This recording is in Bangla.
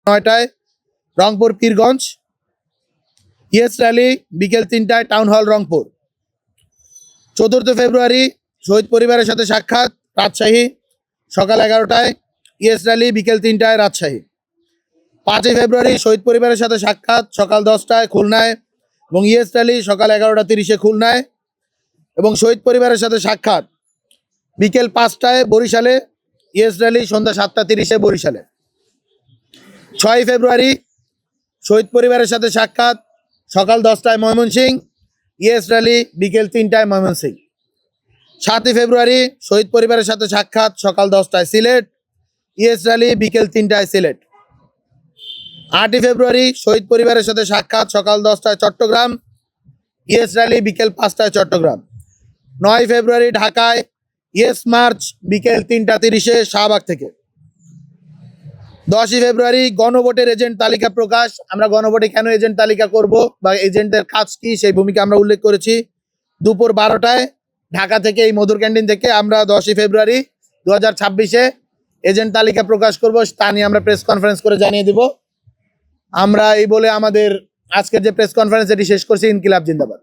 9টায় রংপুর পীরগঞ্জ। ইয়েস র্যালি বিকেল 3টায় টাউন হল রংপুর। 4 ফেব্রুয়ারি শহীদ পরিবারের সাথে সাক্ষাৎ রাজশাহী সকাল 11টায়। ইয়েস র্যালি বিকেল 3টায় রাজশাহী। 5 ফেব্রুয়ারি শহীদ পরিবারের সাথে সাক্ষাৎ সকাল 10টায় খুলনায় এবং ইয়েস র্যালি সকাল 11:30 খুলনায় এবং শহীদ পরিবারের সাথে সাক্ষাৎ বিকেল 5টায় বরিশালে। ইয়েস র্যালি সন্ধ্যা 7:30 বরিশালে। 6 ফেব্রুয়ারি শহীদ পরিবারের সাথে সাক্ষাৎ সকাল 10টায় ময়মনসিংহ। ইয়েস র্যালি বিকেল 3টায় ময়মনসিংহ। 7 ফেব্রুয়ারি শহীদ পরিবারের সাথে সাক্ষাৎ সকাল 10টায় সিলেট। ইয়েস র্যালি বিকেল 3টায় সিলেট। 8 ফেব্রুয়ারি শহীদ পরিবারের সাথে সাক্ষাৎ সকাল 10টায় চট্টগ্রাম। ইয়েস র্যালি বিকেল 5টায় চট্টগ্রাম। 9 ফেব্রুয়ারি ঢাকায় ইয়েস মার্চ বিকেল 3:30 শাহবাগ থেকে। 10 ফেব্রুয়ারি গণভোটের এজেন্ট তালিকা প্রকাশ। আমরা গণভোটে কেন এজেন্ট তালিকা করব বা এজেন্টের কাজ কি সেই ভূমিকা আমরা উল্লেখ করেছি। দুপুর 12টায় ঢাকা থেকে এই মধুর ক্যান্টিন থেকে আমরা 10 ফেব্রুয়ারি 2026 এজেন্ট তালিকা প্রকাশ করব। তা নিয়ে আমরা প্রেস কনফারেন্স করে জানিয়ে দিব। আমরা এই বলে আমাদের আজকের যে প্রেস কনফারেন্স এটি শেষ করছি। ইনকিলাব জিন্দাবাদ।